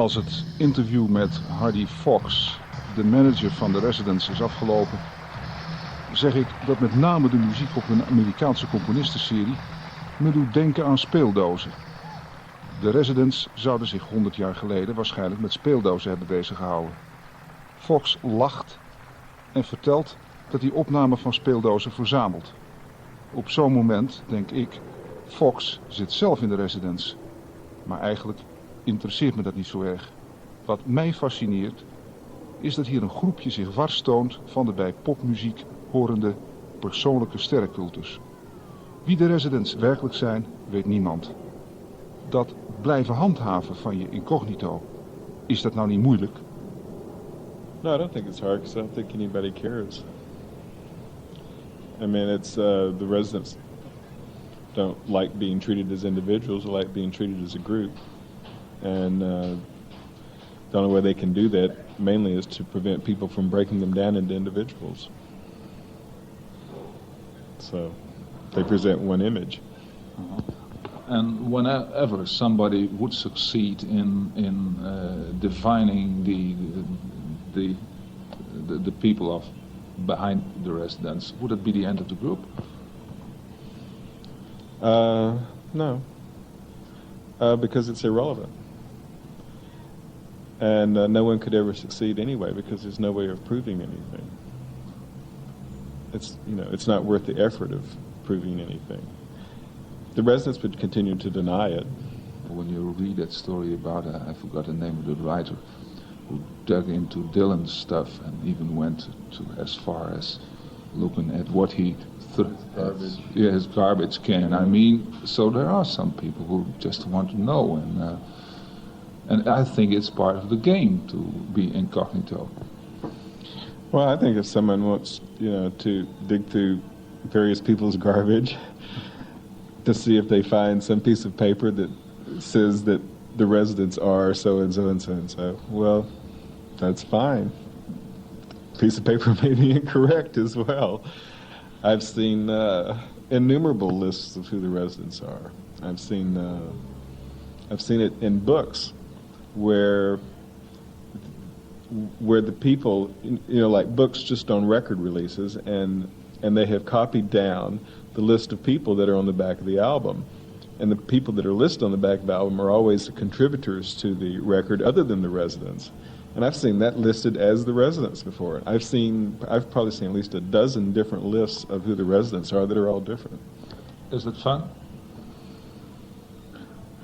Als het interview met Hardy Fox, de manager van de Residents, is afgelopen, zeg ik dat met name de muziek op een Amerikaanse componistenserie me doet denken aan speeldozen. De Residents zouden zich 100 jaar geleden waarschijnlijk met speeldozen hebben beziggehouden. Fox lacht en vertelt dat hij opnamen van speeldozen verzamelt. Op zo'n moment denk ik, Fox zit zelf in de Residents. Maar eigenlijk interesseert me dat niet zo erg. Wat mij fascineert is dat hier een groepje zich wars toont van de bij popmuziek horende persoonlijke sterrencultus. Wie de Residents werkelijk zijn, weet niemand. Dat blijven handhaven van je incognito, is dat nou niet moeilijk? No, I don't think it's hard because I don't think anybody cares. I mean, it's the residents don't like being treated as individuals, they like being treated as a group. And the only way they can do that mainly is to prevent people from breaking them down into individuals. So they present one image. And whenever somebody would succeed in defining the people of behind the Residents, would it be the end of the group? No, because it's irrelevant, and no one could ever succeed anyway because there's no way of proving anything. It's not worth the effort of proving anything. The Residents would continue to deny it. When you read that story about, I forgot the name of the writer, who dug into Dylan's stuff and even went to as far as looking at what he Garbage. his garbage can. I mean, so there are some people who just want to know, and I think it's part of the game to be incognito. Well, I think if someone wants, to dig through various people's garbage to see if they find some piece of paper that says that the Residents are so and so and so and so, well, that's fine. Piece of paper may be incorrect as well. I've seen innumerable lists of who the Residents are. I've seen it in books where the people, like books just on record releases, and they have copied down the list of people that are on the back of the album. And the people that are listed on the back of the album are always the contributors to the record other than the Residents. And I've seen that listed as the Residents before. I've probably seen at least a dozen different lists of who the Residents are that are all different. Is it fun?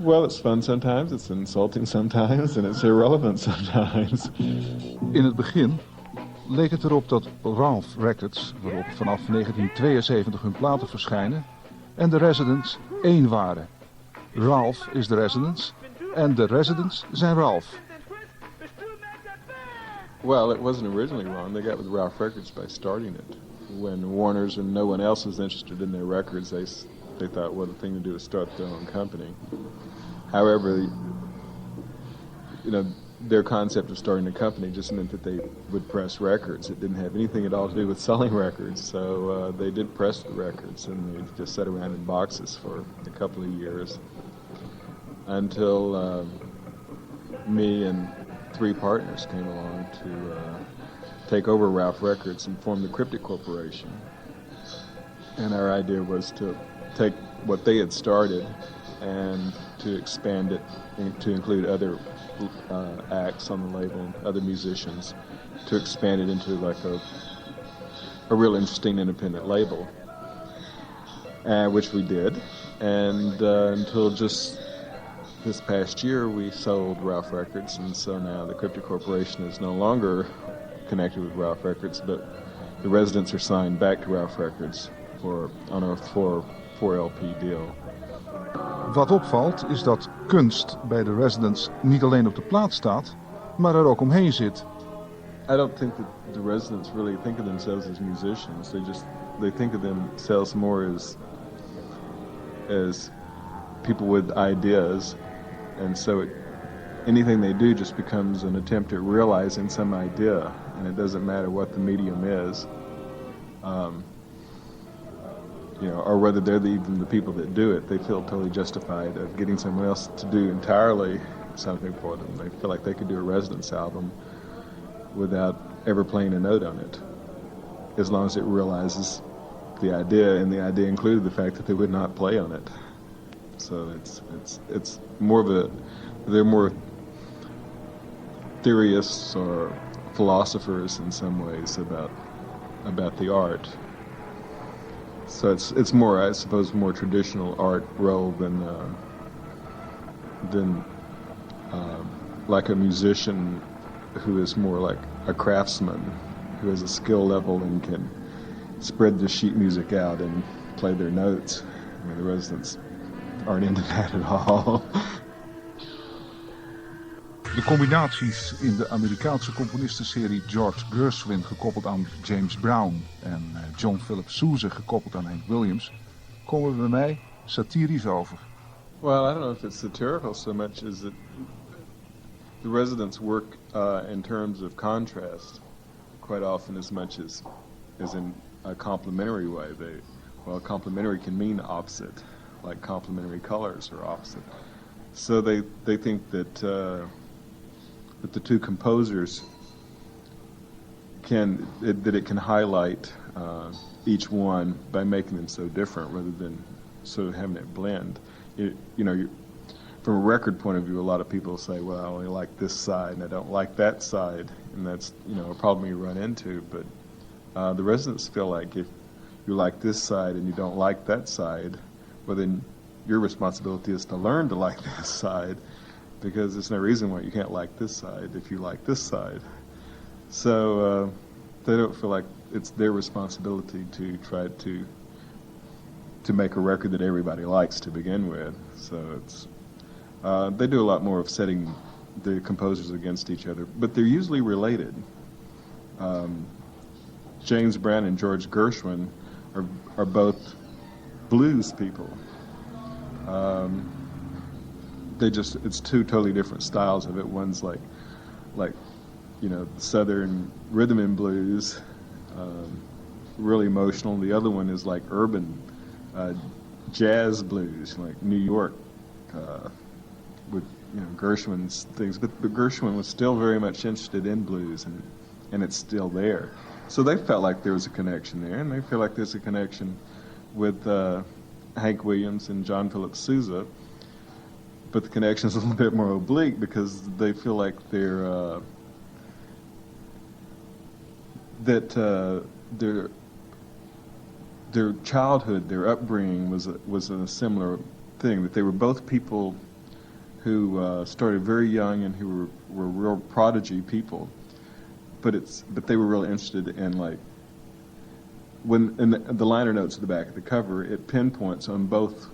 Well, it's fun sometimes, it's insulting sometimes, and it's irrelevant sometimes. In het begin leek het erop dat Ralph Records, waarop vanaf 1972 hun platen verschijnen, en de Residents één waren. Ralph is de Residents en de Residents zijn Ralph. Well, it wasn't originally wrong. They got with Ralph Records by starting it. When Warner's and no one else was interested in their records, they thought, well, the thing to do is start their own company. However, their concept of starting a company just meant that they would press records. It didn't have anything at all to do with selling records. So they did press the records, and they just sat around in boxes for a couple of years until me and 3 partners came along to take over Ralph Records and form the Cryptic Corporation. And our idea was to take what they had started and to expand it to include other acts on the label and other musicians, to expand it into like a real interesting independent label, which we did. And until just this past year, we sold Ralph Records, and so now the Cryptic Corporation is no longer connected with Ralph Records, but the Residents are signed back to Ralph Records on a 4 LP deal. Wat opvalt is dat kunst bij de Residents niet alleen op de plaat staat, maar er ook omheen zit. I don't think that the Residents really think of themselves as musicians. They think of themselves more as people with ideas, and so anything they do just becomes an attempt at realizing some idea, and it doesn't matter what the medium is, or whether they're even the people that do it. They feel totally justified of getting someone else to do entirely something for them. They feel like they could do a Residents album without ever playing a note on it, as long as it realizes the idea, and the idea included the fact that they would not play on it. So it's more of a, they're more theorists or philosophers in some ways about the art. So it's more, I suppose, more traditional art role than like a musician who is more like a craftsman, who has a skill level and can spread the sheet music out and play their notes. I mean, the Residents aren't into that at all. De combinaties in de Amerikaanse componistenserie George Gershwin gekoppeld aan James Brown en John Philip Sousa gekoppeld aan Hank Williams komen bij mij satirisch over. Well, I don't know if it's satirical so much as that the Residents work in terms of contrast quite often as much as in a complementary way. Complementary can mean opposite, like complementary colors are opposite. So they think that the two composers it can highlight each one by making them so different rather than sort of having it blend. From a record point of view, a lot of people say, well, I only like this side and I don't like that side, and that's a problem you run into. But the Residents feel like if you like this side and you don't like that side, well, then your responsibility is to learn to like this side, because there's no reason why you can't like this side if you like this side. So they don't feel like it's their responsibility to try to make a record that everybody likes to begin with. So it's they do a lot more of setting the composers against each other, but they're usually related. James Brown and George Gershwin are both blues people. It's two totally different styles of it. One's like Southern rhythm and blues, really emotional. The other one is like urban jazz blues, like New York, with Gershwin's things. But Gershwin was still very much interested in blues, and it's still there. So they felt like there was a connection there, and they feel like there's a connection with Hank Williams and John Philip Sousa. But the connection is a little bit more oblique because they feel like their childhood, their upbringing was a similar thing. That they were both people who started very young and who were real prodigy people. But they were really interested in, like, when in the liner notes at the back of the cover, it pinpoints on both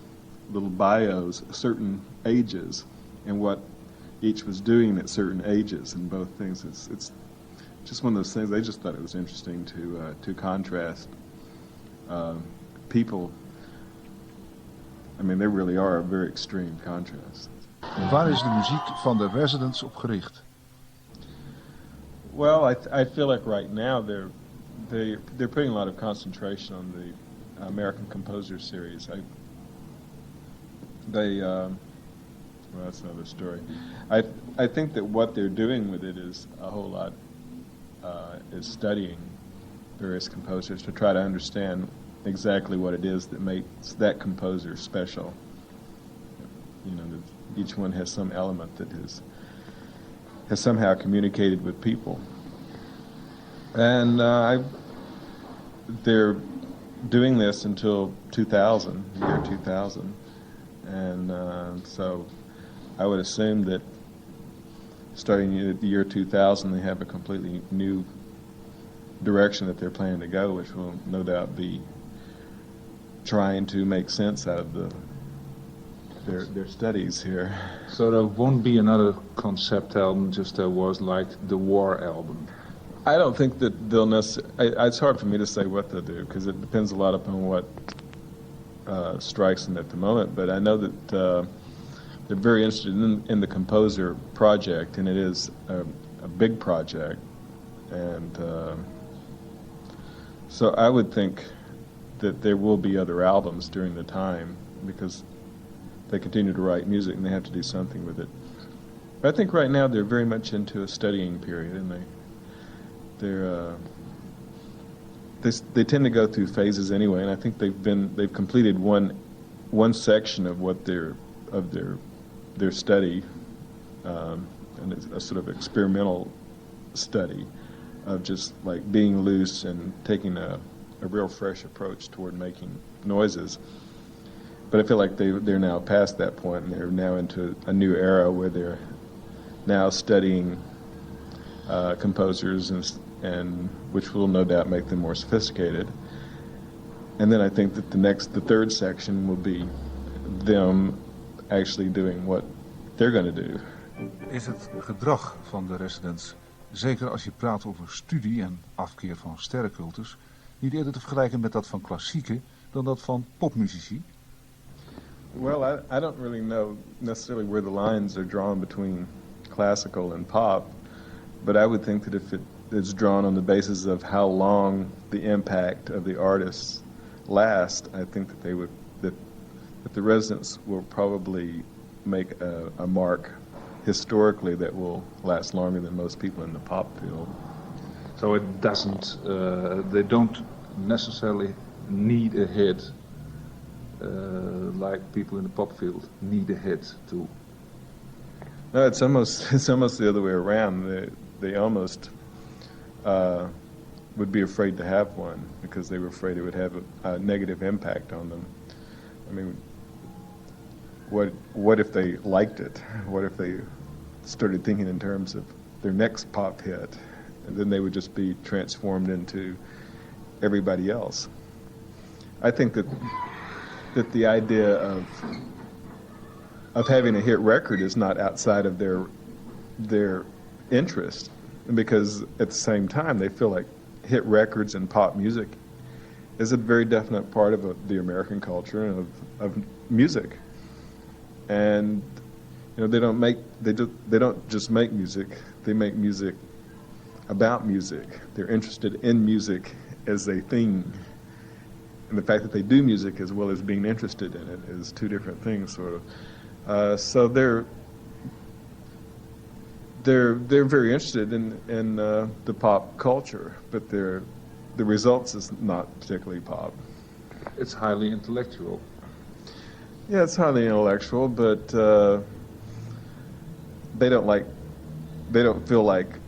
little bios certain ages and what each was doing at certain ages in both things. It's just one of those things. They just thought it was interesting to contrast people. I mean, they really are a very extreme contrast. Waar is de muziek van de Residents op gericht? Well, I feel like right now they're putting a lot of concentration on the American Composer Series. Well, that's another story. I think that what they're doing with it is a whole lot is studying various composers to try to understand exactly what it is that makes that composer special. That each one has some element that has somehow communicated with people. And they're doing this until 2000, the year 2000. And so I would assume that starting at the year 2000, they have a completely new direction that they're planning to go, which will no doubt be trying to make sense out of their studies here. So there won't be another concept album, just there was like the War album. I don't think that they'll necessarily. It's hard for me to say what they'll do because it depends a lot upon what strikes them at the moment. But I know that they're very interested in the composer project, and it is a big project. And so I would think that there will be other albums during the time because they continue to write music and they have to do something with it. I think right now they're very much into a studying period, and they tend to go through phases anyway. And I think they've completed one section of their study, and it's a sort of experimental study of just like being loose and taking a real fresh approach toward making noises. But I feel like they're now past that point, and they're now into a new era where they're now studying composers and which will no doubt make them more sophisticated. And then I think that the third section will be them actually doing what they're going to do. Is het gedrag van de residents, zeker als je praat over studie en afkeer van sterrencultus, niet eerder te vergelijken met dat van klassieke dan dat van popmuzici? Well, I don't really know necessarily where the lines are drawn between classical and pop, but I would think that if it's drawn on the basis of how long the impact of the artists last, I think that the residents will probably make a mark historically that will last longer than most people in the pop field. So it doesn't, they don't necessarily need a hit like people in the pop field need a hit to. No, it's almost the other way around. They almost would be afraid to have one because they were afraid it would have a negative impact on them. I mean, what if they liked it? What if they started thinking in terms of their next pop hit, and then they would just be transformed into everybody else? I think that the idea of having a hit record is not outside of their interest, because at the same time they feel like hit records and pop music is a very definite part of the American culture and of music. And they don't just make music, they make music about music. They're interested in music as a thing. And the fact that they do music as well as being interested in it is two different things, sort of. So they're very interested in the pop culture, but the results is not particularly pop. It's highly intellectual. Yeah, it's highly intellectual, but they don't feel like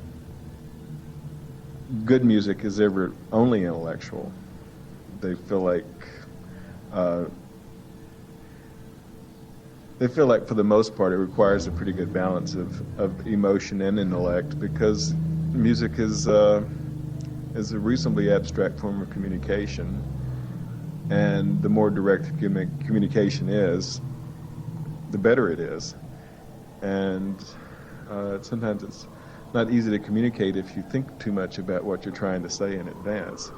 good music is ever only intellectual. They feel like for the most part it requires a pretty good balance of emotion and intellect, because music is a reasonably abstract form of communication, and the more direct communication is, the better it is. And sometimes it's not easy to communicate if you think too much about what you're trying to say in advance.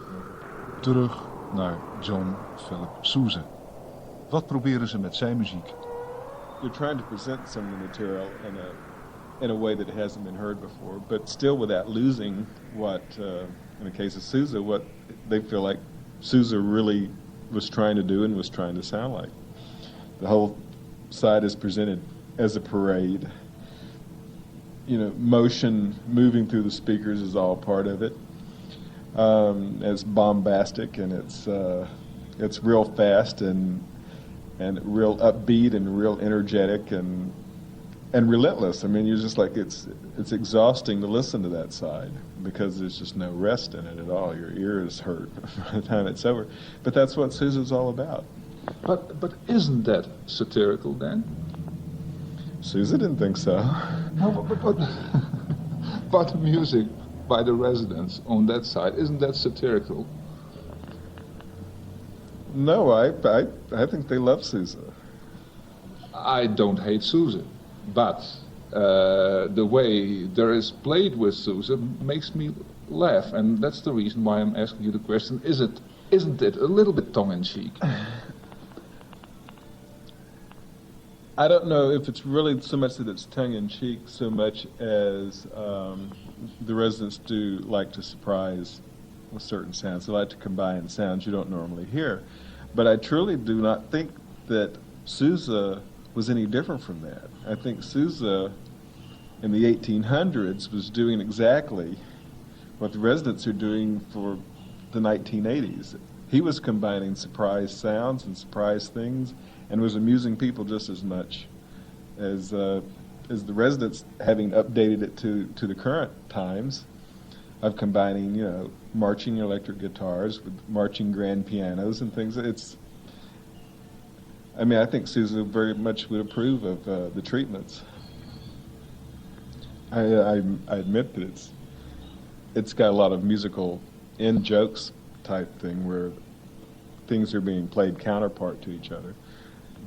Terug naar John Philip Sousa. Wat proberen ze met zijn muziek? You're trying to present some of the material in a way that it hasn't been heard before, but still without losing what, in the case of Sousa, what they feel like Sousa really was trying to do and was trying to sound like. The whole side is presented as a parade. Motion moving through the speakers is all part of it. It's bombastic, and it's real fast and real upbeat and real energetic and relentless. I mean, you're just like, it's exhausting to listen to that side because there's just no rest in it at all. Your ears hurt by the time it's over. But that's what Sousa's all about. But isn't that satirical then? Sousa didn't think so. No, but the music by the residents on that side, isn't that satirical? No, I think they love Sousa. I don't hate Sousa, but the way there is played with Sousa makes me laugh, and that's the reason why I'm asking you the question: isn't it a little bit tongue-in-cheek? I don't know if it's really so much that it's tongue-in-cheek, so much as the residents do like to surprise with certain sounds. They like to combine sounds you don't normally hear. But I truly do not think that Sousa was any different from that. I think Sousa in the 1800s was doing exactly what the residents are doing for the 1980s. He was combining surprise sounds and surprise things, and was amusing people just as much as the residents, having updated it to the current times of combining, you know, marching electric guitars with marching grand pianos and things. I mean, I think Sousa very much would approve of the treatments. I admit that it's got a lot of musical in-jokes type thing where things are being played counterpart to each other.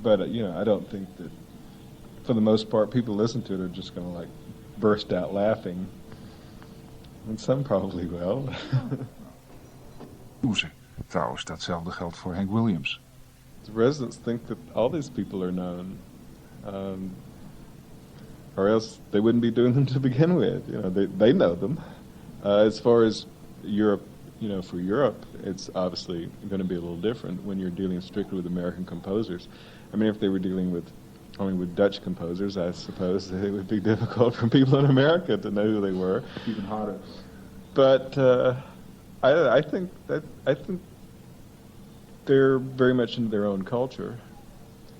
But, you know, I don't think that, for the most part, people listen to it are just going to, like, burst out laughing. And some probably will. Sousa. Trouwens, datzelfde geldt voor Hank Williams. The residents think that all these people are known. Or else they wouldn't be doing them to begin with. You know, they know them. As far as Europe, you know, for Europe, it's obviously going to be a little different when you're dealing strictly with American composers. I mean, if they were dealing only with Dutch composers, I suppose it would be difficult for people in America to know who they were. Even harder. But I think they're very much into their own culture.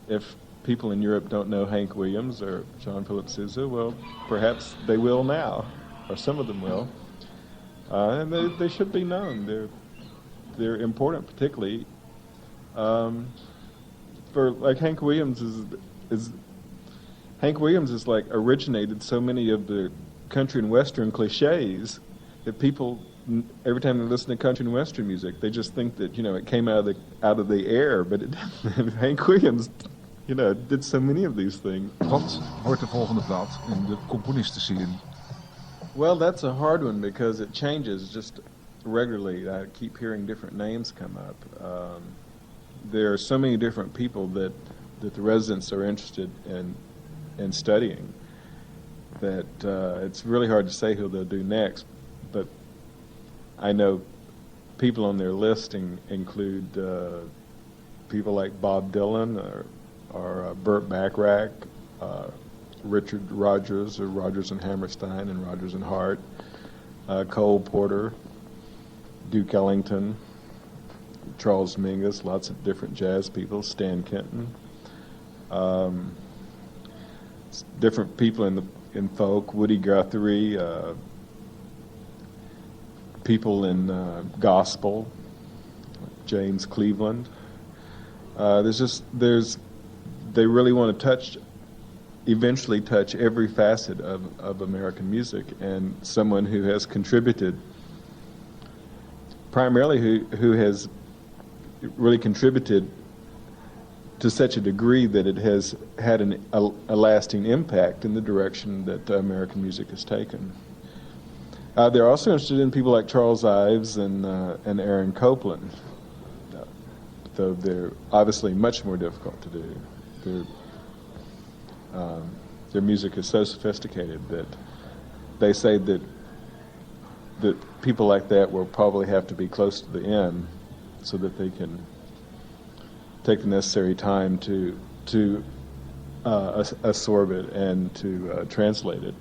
If people in Europe don't know Hank Williams or John Philip Sousa, well, perhaps they will now, or some of them will. And they should be known. They're important, particularly for, like, Hank Williams is like originated so many of the country and western cliches that people, every time they listen to country and western music, they just think that, you know, it came out of the air, but it didn't. Hank Williams, you know, did so many of these things. Wat wordt de volgende plaat in de componistenserie? Well, that's a hard one because it changes just regularly. I keep hearing different names come up. There are so many different people that the residents are interested in studying that it's really hard to say who they'll do next. But I know people on their listing include people like Bob Dylan or Burt Bacharach, Richard Rodgers, or Rodgers and Hammerstein and Rodgers and Hart, Cole Porter, Duke Ellington, Charles Mingus, lots of different jazz people, Stan Kenton, different people in folk, Woody Guthrie, people in gospel, James Cleveland. They really want to eventually touch every facet of American music, and someone who has contributed, primarily who has really contributed to such a degree that it has had a lasting impact in the direction that American music has taken. They're also interested in people like Charles Ives and Aaron Copland, though they're obviously much more difficult to do. Their music is so sophisticated that they say that people like that will probably have to be close to the end so that they can take the necessary time to absorb it and to translate it.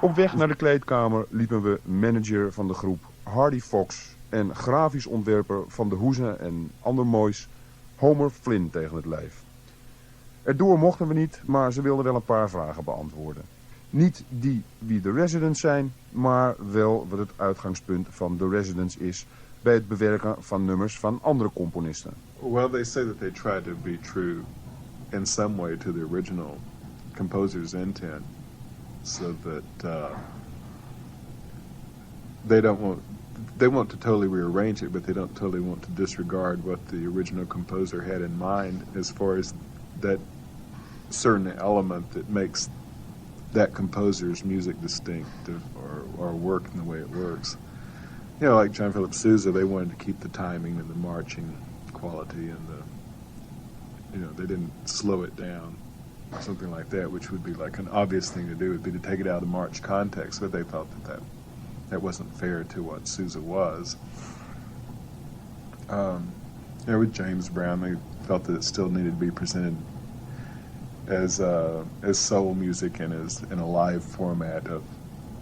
Op weg naar de kleedkamer liepen we manager van de groep Hardy Fox en grafisch ontwerper van de hoezen en ander moois Homer Flynn tegen het lijf. Erdoor mochten we niet, maar ze wilden wel een paar vragen beantwoorden. Niet wie de residents zijn, maar wel wat het uitgangspunt van de residents is bij het bewerken van nummers van andere componisten. Well, they say that they try to be true in some way to the original composer's intent, so that they want to totally rearrange it, but they don't totally want to disregard what the original composer had in mind as far as that certain element that makes that composer's music distinctive or work in the way it works. You know, like John Philip Sousa, they wanted to keep the timing and the marching quality and they didn't slow it down. Something like that, which would be like an obvious thing to do, would be to take it out of the march context, but they thought that wasn't fair to what Sousa was. With James Brown, they felt that it still needed to be presented as soul music and as in a live format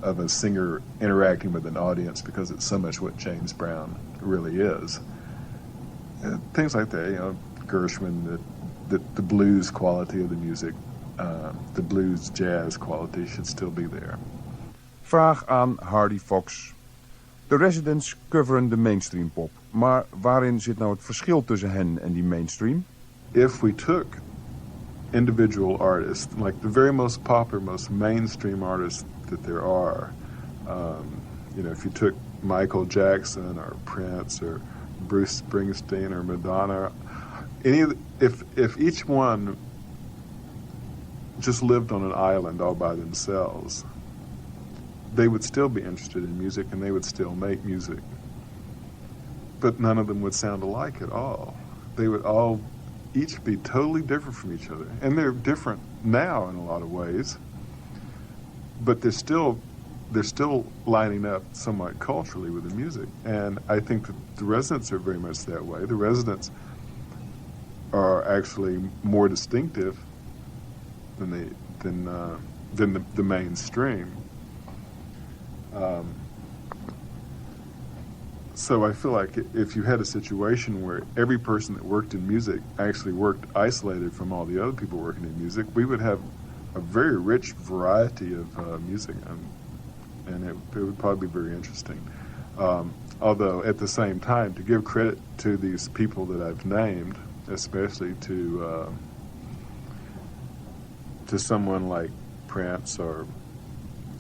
of a singer interacting with an audience, because it's so much what James Brown really is. Things like that, you know, Gershwin, the blues quality of the music, the blues jazz quality should still be there. Vraag aan Hardy Fox. De Residents coveren de mainstream pop, maar waarin zit nou het verschil tussen hen en die mainstream? If we took individual artists, like the very most popular, most mainstream artists that there are, you know, if you took Michael Jackson or Prince or Bruce Springsteen or Madonna, if each one just lived on an island all by themselves, they would still be interested in music and they would still make music. But none of them would sound alike at all. They would all each be totally different from each other. And they're different now in a lot of ways, but they're still lining up somewhat culturally with the music. And I think that the Residents are very much that way. The Residents are actually more distinctive than the mainstream. So I feel like if you had a situation where every person that worked in music actually worked isolated from all the other people working in music, we would have a very rich variety of music, and it would probably be very interesting. Although at the same time, to give credit to these people that I've named, especially to someone like Prince or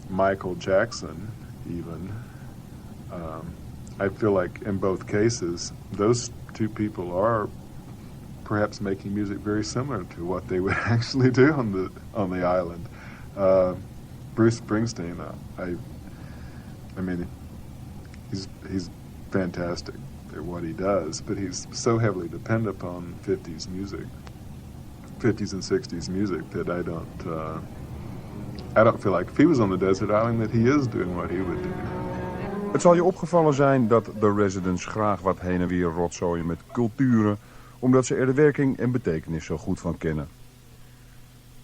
Michael Jackson even, I feel like in both cases, those two people are perhaps making music very similar to what they would actually do on the island. Bruce Springsteen, I mean, he's fantastic at what he does, but he's so heavily dependent upon 50s and 60s music that I don't feel like if he was on the desert island that he is doing what he would do. Het zal je opgevallen zijn dat de Residents graag wat heen en weer rotzooien met culturen, omdat ze er de werking en betekenis zo goed van kennen.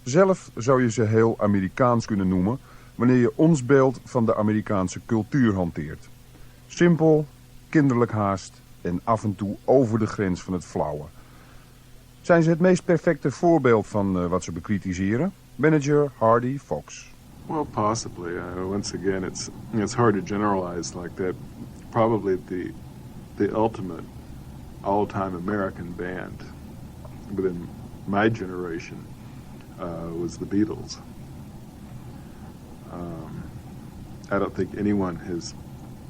Zelf zou je ze heel Amerikaans kunnen noemen, wanneer je ons beeld van de Amerikaanse cultuur hanteert. Simpel, kinderlijk haast en af en toe over de grens van het flauwe. Zijn ze het meest perfecte voorbeeld van wat ze bekritiseren? Manager Hardy Fox. Well, possibly. Once again, it's hard to generalize like that. Probably the ultimate all-time American band within my generation was the Beatles. I don't think anyone has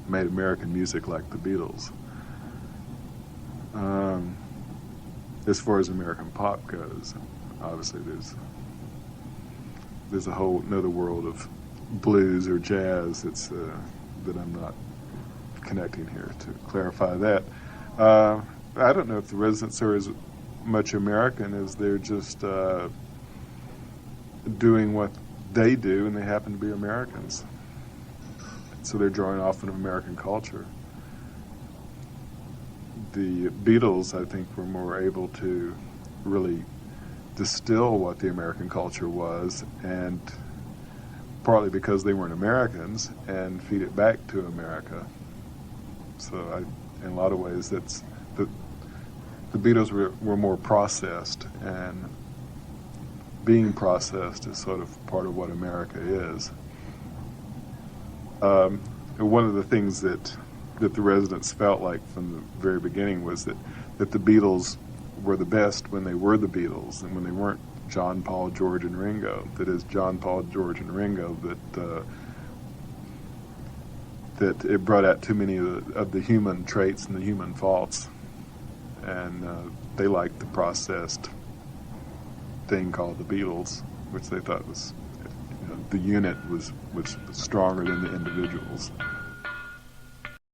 made American music like the Beatles. As far as American pop goes, obviously there's a whole another world of blues or jazz that I'm not connecting here to clarify that. I don't know if the Residents are as much American as they're just doing what they do, and they happen to be Americans. So they're drawing off of American culture. The Beatles, I think, were more able to really distill what the American culture was, and partly because they weren't Americans, and feed it back to America. So in a lot of ways, that's the Beatles were more processed, and being processed is sort of part of what America is. One of the things that the Residents felt like from the very beginning was that the Beatles were the best when they were the Beatles, and when they weren't John, Paul, George, and Ringo. That is, John, Paul, George, and Ringo, that it brought out too many of the human traits and the human faults, and they liked the processed thing called the Beatles, which they thought was, the unit was stronger than the individuals.